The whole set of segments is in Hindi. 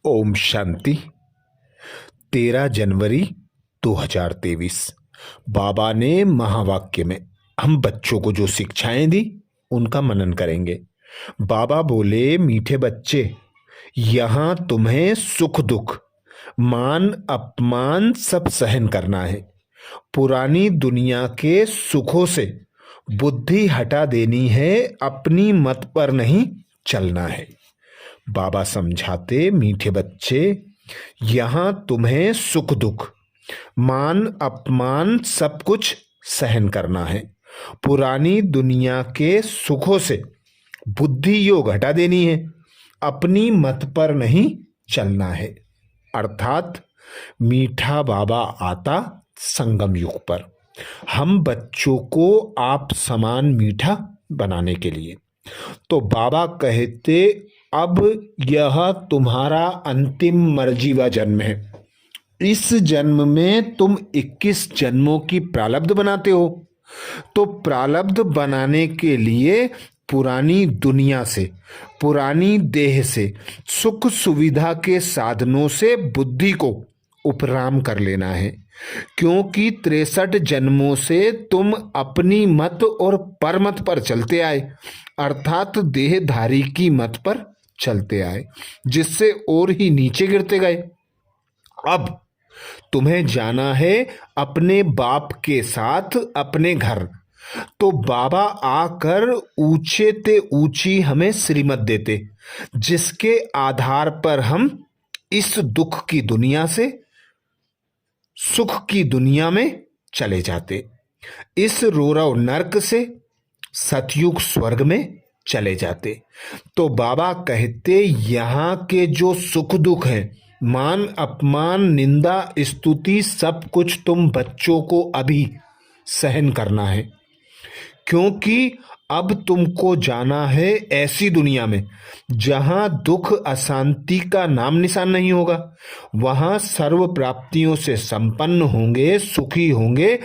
ओम शांति। 13 जनवरी 2023। बाबा ने महावाक्य में हम बच्चों को जो शिक्षाएं दी उनका मनन करेंगे। बाबा बोले, मीठे बच्चे, यहां तुम्हें सुख दुख मान अपमान सब सहन करना है। पुरानी दुनिया के सुखों से बुद्धि हटा देनी है, अपनी मत पर नहीं चलना है। बाबा समझाते, मीठे बच्चे, यहां तुम्हें सुख दुख मान अपमान सब कुछ सहन करना है। पुरानी दुनिया के सुखों से बुद्धि योग हटा देनी है, अपनी मत पर नहीं चलना है। अर्थात मीठा बाबा आता संगम युग पर हम बच्चों को आप समान मीठा बनाने के लिए। तो बाबा कहते, अब यह तुम्हारा अंतिम मर्जीवा जन्म है। इस जन्म में तुम 21 जन्मों की प्रारब्ध बनाते हो। तो प्रारब्ध बनाने के लिए पुरानी दुनिया से, पुरानी देह से, सुख सुविधा के साधनों से बुद्धि को उपराम कर लेना है। क्योंकि 63 जन्मों से तुम अपनी मत और परमत पर चलते आए, अर्थात देहधारी की मत पर चलते आए, जिससे और ही नीचे गिरते गए। अब तुम्हें जाना है अपने बाप के साथ अपने घर। तो बाबा आकर ऊंचे ते ऊंची हमें श्रीमत देते, जिसके आधार पर हम इस दुख की दुनिया से सुख की दुनिया में चले जाते, इस रोरव नरक से सतयुग स्वर्ग में चले जाते। तो बाबा कहते, यहाँ के जो सुख दुख हैं, मान अपमान निंदा स्तुति, सब कुछ तुम बच्चों को अभी सहन करना है। क्योंकि अब तुमको जाना है ऐसी दुनिया में जहां दुख अशांति का नाम निशान नहीं होगा। वहां सर्व प्राप्तियों से संपन्न होंगे, सुखी होंगे।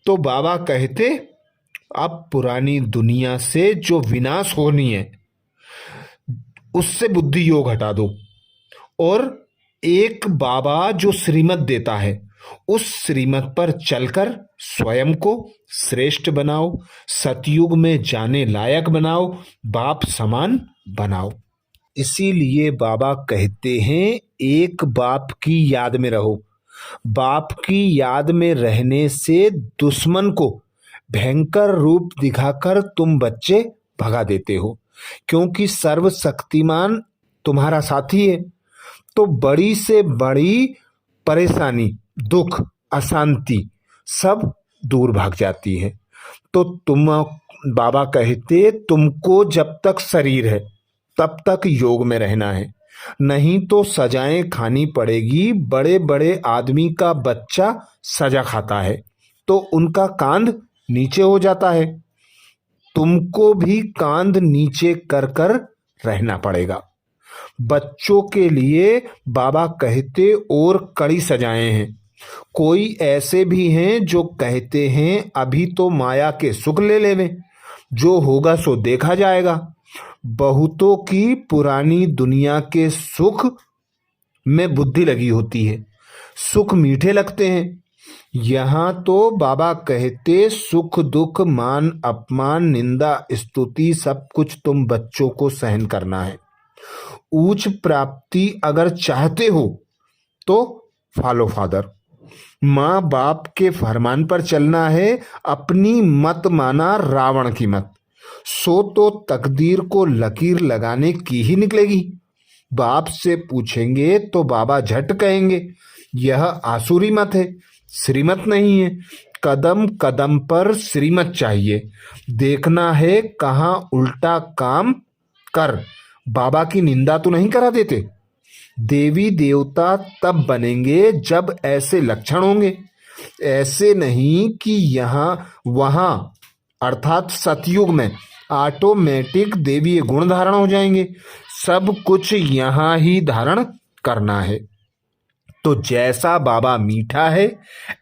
तो बाबा कहते, अब पुरानी दुनिया से जो विनाश होनी है उससे बुद्धि योग हटा दो, और एक बाबा जो श्रीमत देता है उस श्रीमत पर चलकर स्वयं को श्रेष्ठ बनाओ, सतयुग में जाने लायक बनाओ, बाप समान बनाओ। इसीलिए बाबा कहते हैं, एक बाप की याद में रहो। बाप की याद में रहने से दुश्मन को भयंकर रूप दिखाकर तुम बच्चे भगा देते हो, क्योंकि सर्वशक्तिमान तुम्हारा साथी है। तो बड़ी से बड़ी परेशानी, दुख, अशांति सब दूर भाग जाती है। तो तुम, बाबा कहते, तुमको जब तक शरीर है तब तक योग में रहना है, नहीं तो सजाएं खानी पड़ेगी। बड़े बड़े आदमी का बच्चा सजा खाता है तो उनका कांध नीचे हो जाता है, तुमको भी कांध नीचे कर कर रहना पड़ेगा। बच्चों के लिए बाबा कहते और कड़ी सजाएं हैं। कोई ऐसे भी हैं जो कहते हैं अभी तो माया के सुख ले लेवें, जो होगा सो देखा जाएगा। बहुतों की पुरानी दुनिया के सुख में बुद्धि लगी होती है, सुख मीठे लगते हैं। यहाँ तो बाबा कहते, सुख दुख मान अपमान निंदा स्तुति सब कुछ तुम बच्चों को सहन करना है। उच्च प्राप्ति अगर चाहते हो तो फॉलो फादर, माँ बाप के फरमान पर चलना है, अपनी मत माना रावण की मत। सो तो तकदीर को लकीर लगाने की ही निकलेगी। बाप से पूछेंगे तो बाबा झट कहेंगे, यह आसुरी मत है, श्रीमत नहीं है। कदम कदम पर श्रीमत चाहिए, देखना है कहाँ उल्टा काम कर बाबा की निंदा तो नहीं करा देते। देवी देवता तब बनेंगे जब ऐसे लक्षण होंगे, ऐसे नहीं कि यहाँ वहाँ, अर्थात सतयुग में ऑटोमेटिक देवी गुण धारण हो जाएंगे। सब कुछ यहाँ ही धारण करना है। तो जैसा बाबा मीठा है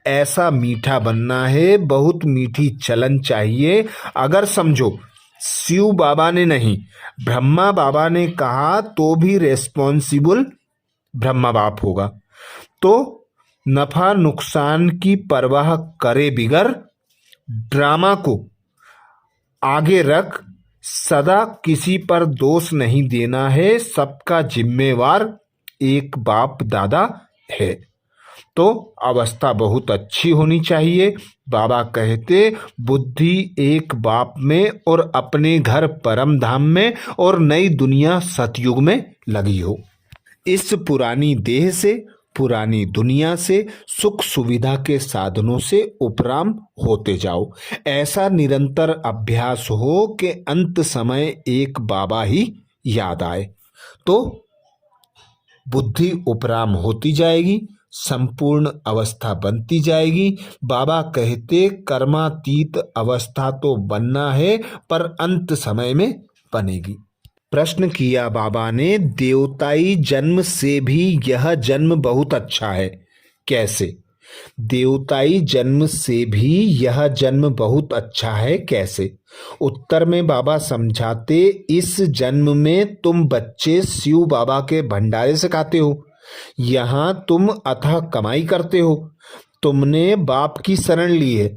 ऐसा मीठा बनना है। बहुत मीठी चलन चाहिए। अगर समझो शिव बाबा ने नहीं, ब्रह्मा बाबा ने कहा तो भी रेस्पॉन्सिबल ब्रह्मा बाप होगा। तो नफा नुकसान की परवाह करे बिगर ड्रामा को आगे रख सदा किसी पर दोष नहीं देना है, सबका जिम्मेवार एक बाप दादा है। तो अवस्था बहुत अच्छी होनी चाहिए। बाबा कहते बुद्धि एक बाप में और अपने घर परम धाम में और नई दुनिया सतयुग में लगी हो। इस पुरानी देह से, पुरानी दुनिया से, सुख सुविधा के साधनों से उपराम होते जाओ। ऐसा निरंतर अभ्यास हो कि अंत समय एक बाबा ही याद आए। तो बुद्धि उपराम होती जाएगी, संपूर्ण अवस्था बनती जाएगी। बाबा कहते कर्मातीत अवस्था तो बनना है पर अंत समय में बनेगी। प्रश्न किया बाबा ने, देवताई जन्म से भी यह जन्म बहुत अच्छा है, कैसे? देवताई जन्म से भी यह जन्म बहुत अच्छा है, कैसे? उत्तर में बाबा समझाते, इस जन्म में तुम बच्चे शिव बाबा के भंडारे से खाते हो। यहाँ तुम अथाह कमाई करते हो। तुमने बाप की शरण ली है।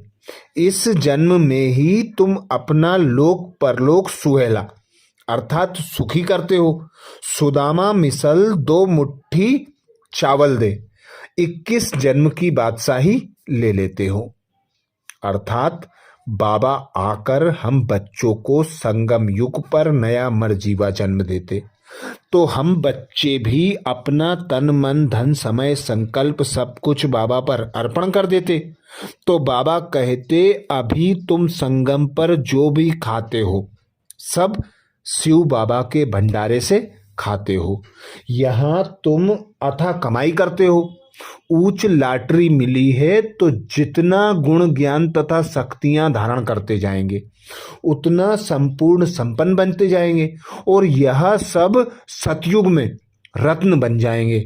इस जन्म में ही तुम अपना लोक परलोक सुहेला अर्थात सुखी करते हो। सुदामा मिसल 2 मुट्ठी चावल दे 21 जन्म की बादशाही ले लेते हो। अर्थात बाबा आकर हम बच्चों को संगम युग पर नया मरजीवा जन्म देते तो हम बच्चे भी अपना तन मन धन समय संकल्प सब कुछ बाबा पर अर्पण कर देते। तो बाबा कहते अभी तुम संगम पर जो भी खाते हो सब शिव बाबा के भंडारे से खाते हो। यहाँ तुम अथाह कमाई करते हो। ऊंच लॉटरी मिली है तो जितना गुण ज्ञान तथा शक्तियां धारण करते जाएंगे उतना संपूर्ण संपन्न बनते जाएंगे और यह सब सतयुग में रत्न बन जाएंगे।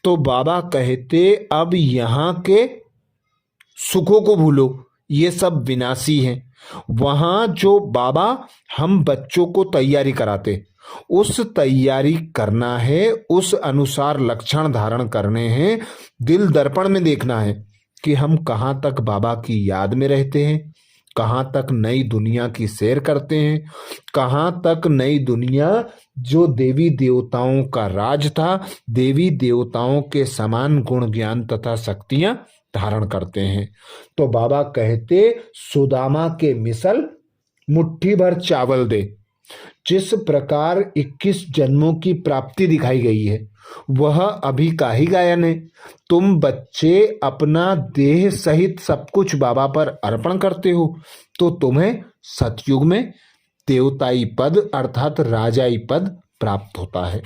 तो बाबा कहते अब यहाँ के सुखों को भूलो, ये सब विनाशी हैं। वहाँ जो बाबा हम बच्चों को तैयारी कराते उस तैयारी करना है, उस अनुसार लक्षण धारण करने हैं। दिल दर्पण में देखना है कि हम कहाँ तक बाबा की याद में रहते हैं, कहाँ तक नई दुनिया की सैर करते हैं, कहाँ तक नई दुनिया जो देवी देवताओं का राज था, देवी देवताओं के समान गुण ज्ञान तथा शक्तियां धारण करते हैं। तो बाबा कहते सुदामा के मिसल मुट्ठी भर चावल दे। जिस प्रकार 21 जन्मों की प्राप्ति दिखाई गई है वह अभी का ही गायन है। तुम बच्चे अपना देह सहित सब कुछ बाबा पर अर्पण करते हो तो तुम्हें सतयुग में देवताई पद अर्थात राजाई पद प्राप्त होता है।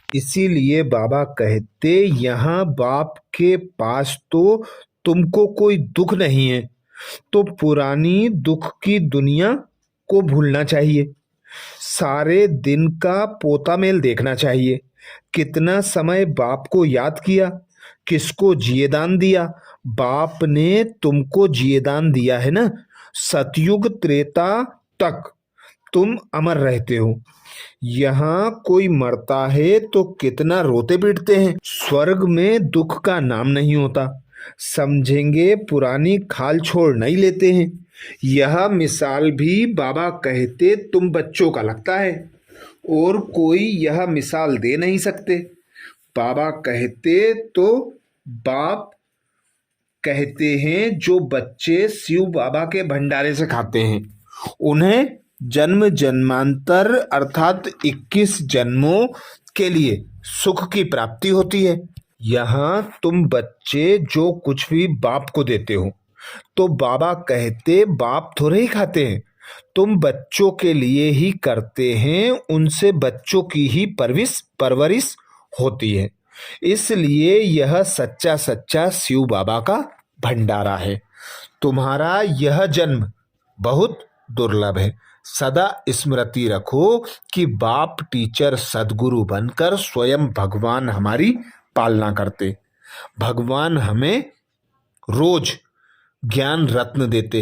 इसीलिए बाबा कहते यहाँ बाप के पास तो तुमको कोई दुख नहीं है तो पुरानी दुख की दुनिया को भूलना चाहिए। सारे दिन का पोता मेल देखना चाहिए। कितना समय बाप को याद किया, किसको जियेदान दिया। बाप ने तुमको जियेदान दिया है ना। सतयुग त्रेता तक तुम अमर रहते हो। यहाँ कोई मरता है तो कितना रोते पीटते हैं। स्वर्ग में दुख का नाम नहीं होता। समझेंगे पुरानी खाल छोड़ नहीं लेते हैं। यह मिसाल भी बाबा कहते तुम बच्चों का लगता है और कोई यह मिसाल दे नहीं सकते। बाबा कहते तो बाप कहते हैं जो बच्चे शिव बाबा के भंडारे से खाते हैं उन्हें जन्म जन्मांतर अर्थात 21 जन्मों के लिए सुख की प्राप्ति होती है। यहाँ तुम बच्चे जो कुछ भी बाप को देते हो तो बाबा कहते बाप थोड़े ही खाते हैं, तुम बच्चों के लिए ही करते हैं। उनसे बच्चों की ही परवरिश होती है। इसलिए यह सच्चा सच्चा शिव बाबा का भंडारा है। तुम्हारा यह जन्म बहुत दुर्लभ है। सदा स्मृति रखो कि बाप टीचर सदगुरु बनकर स्वयं भगवान हमारी पालना करते। भगवान हमें रोज ज्ञान रत्न देते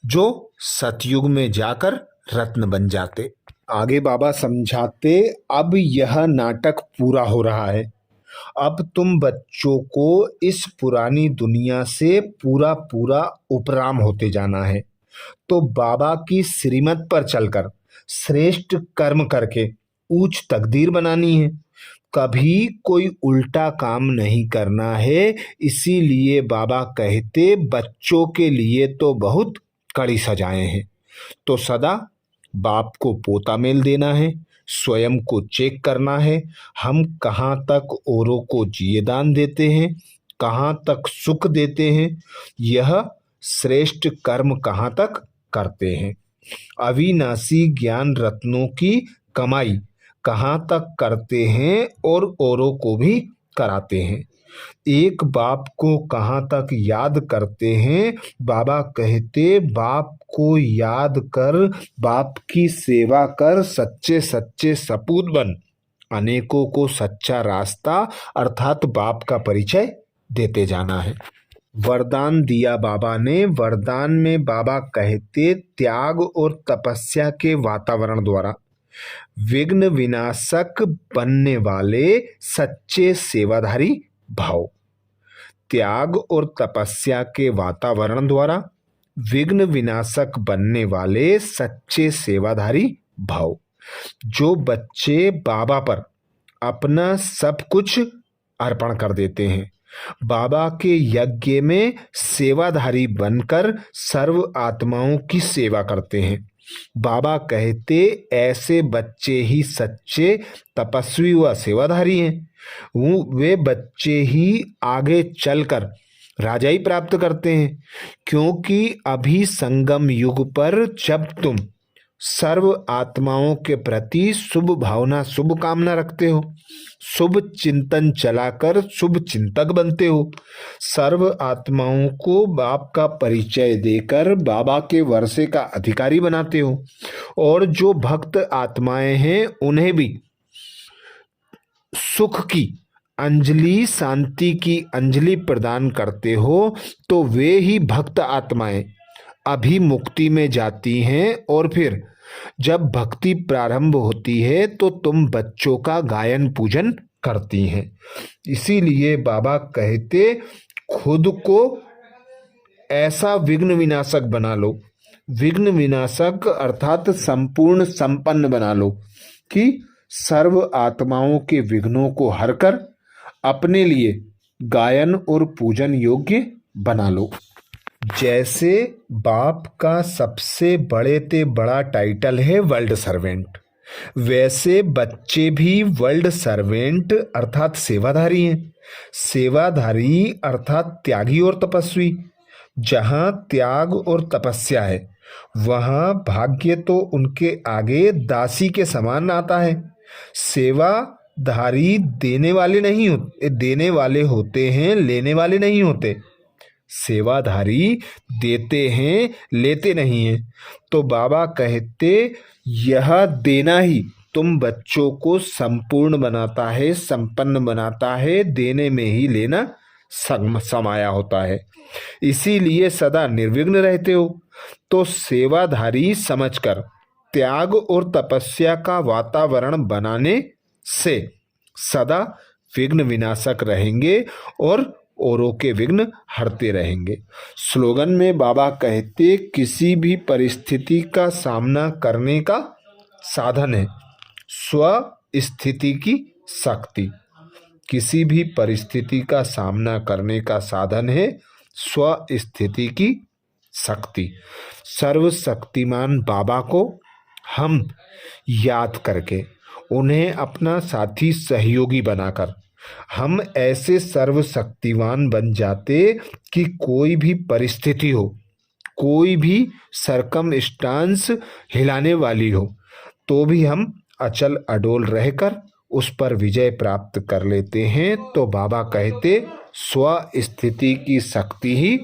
जो सतयुग में जाकर रत्न बन जाते। आगे बाबा समझाते अब यह नाटक पूरा हो रहा है। अब तुम बच्चों को इस पुरानी दुनिया से पूरा पूरा उपराम होते जाना है। तो बाबा की श्रीमत पर चलकर श्रेष्ठ कर्म करके ऊंच तकदीर बनानी है। कभी कोई उल्टा काम नहीं करना है। इसीलिए बाबा कहते बच्चों के लिए तो बहुत कड़ी सजाएं हैं। तो सदा बाप को पोता मेल देना है, स्वयं को चेक करना है, हम कहाँ तक औरों को जिए दान देते हैं, कहाँ तक सुख देते हैं, यह श्रेष्ठ कर्म कहाँ तक करते हैं, अविनाशी ज्ञान रत्नों की कमाई कहाँ तक करते हैं और औरों को भी कराते हैं, एक बाप को कहाँ तक याद करते हैं। बाबा कहते बाप को याद कर, बाप की सेवा कर, सच्चे सच्चे सपूत बन, अनेकों को सच्चा रास्ता अर्थात बाप का परिचय देते जाना है। वरदान दिया बाबा ने। वरदान में बाबा कहते त्याग और तपस्या के वातावरण द्वारा विघ्न विनाशक बनने वाले सच्चे सेवाधारी भाव। त्याग और तपस्या के वातावरण द्वारा विघ्न विनाशक बनने वाले सच्चे सेवाधारी भाव। जो बच्चे बाबा पर अपना सब कुछ अर्पण कर देते हैं, बाबा के यज्ञ में सेवाधारी बनकर सर्व आत्माओं की सेवा करते हैं, बाबा कहते ऐसे बच्चे ही सच्चे तपस्वी व सेवाधारी हैं। वे बच्चे ही आगे चलकर राजाई प्राप्त करते हैं। क्योंकि अभी संगम युग पर जब तुम सर्व आत्माओं के प्रति शुभ भावना शुभ कामना रखते हो, शुभ चिंतन चलाकर शुभ चिंतक बनते हो, सर्व आत्माओं को बाप का परिचय देकर बाबा के वर्षे का अधिकारी बनाते हो, और जो भक्त आत्माएं हैं उन्हें भी सुख की अंजलि, शांति की अंजलि प्रदान करते हो, तो वे ही भक्त आत्माएं अभी मुक्ति में जाती हैं। और फिर जब भक्ति प्रारंभ होती है तो तुम बच्चों का गायन पूजन करती हैं। इसीलिए बाबा कहते खुद को ऐसा विघ्न विनाशक बना लो, विघ्न विनाशक अर्थात संपूर्ण संपन्न बना लो, कि सर्व आत्माओं के विघ्नों को हरकर अपने लिए गायन और पूजन योग्य बना लो। जैसे बाप का सबसे बड़े ते बड़ा टाइटल है वर्ल्ड सर्वेंट, वैसे बच्चे भी वर्ल्ड सर्वेंट अर्थात सेवाधारी हैं। सेवाधारी अर्थात त्यागी और तपस्वी। जहाँ त्याग और तपस्या है वहाँ भाग्य तो उनके आगे दासी के समान आता है। सेवाधारी देने वाले नहीं होते, देने वाले होते हैं, लेने वाले नहीं होते। सेवाधारी देते हैं, लेते नहीं हैं। तो बाबा कहते यह देना ही तुम बच्चों को संपूर्ण बनाता है, संपन्न बनाता है, देने में ही लेना समाया होता है। इसीलिए सदा निर्विघ्न रहते हो। तो सेवाधारी समझकर त्याग और तपस्या का वातावरण बनाने से सदा विघ्न विनाशक रहेंगे और औरों के विघ्न हरते रहेंगे। स्लोगन में बाबा कहते किसी भी परिस्थिति का सामना करने का साधन है स्व स्थिति की शक्ति। किसी भी परिस्थिति का सामना करने का साधन है स्व स्थिति की शक्ति। सर्वशक्तिमान बाबा को हम याद करके उन्हें अपना साथी सहयोगी बनाकर हम ऐसे सर्वशक्तिवान बन जाते कि कोई भी परिस्थिति हो, कोई भी सरकमस्टांस हिलाने वाली हो, तो भी हम अचल अडोल रहकर उस पर विजय प्राप्त कर लेते हैं। तो बाबा कहते स्व स्थिति की शक्ति ही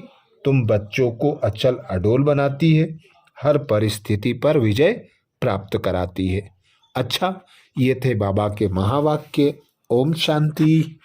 तुम बच्चों को अचल अडोल बनाती है, हर परिस्थिति पर विजय प्राप्त कराती है। अच्छा, ये थे बाबा के महावाक्य। ओम शांति।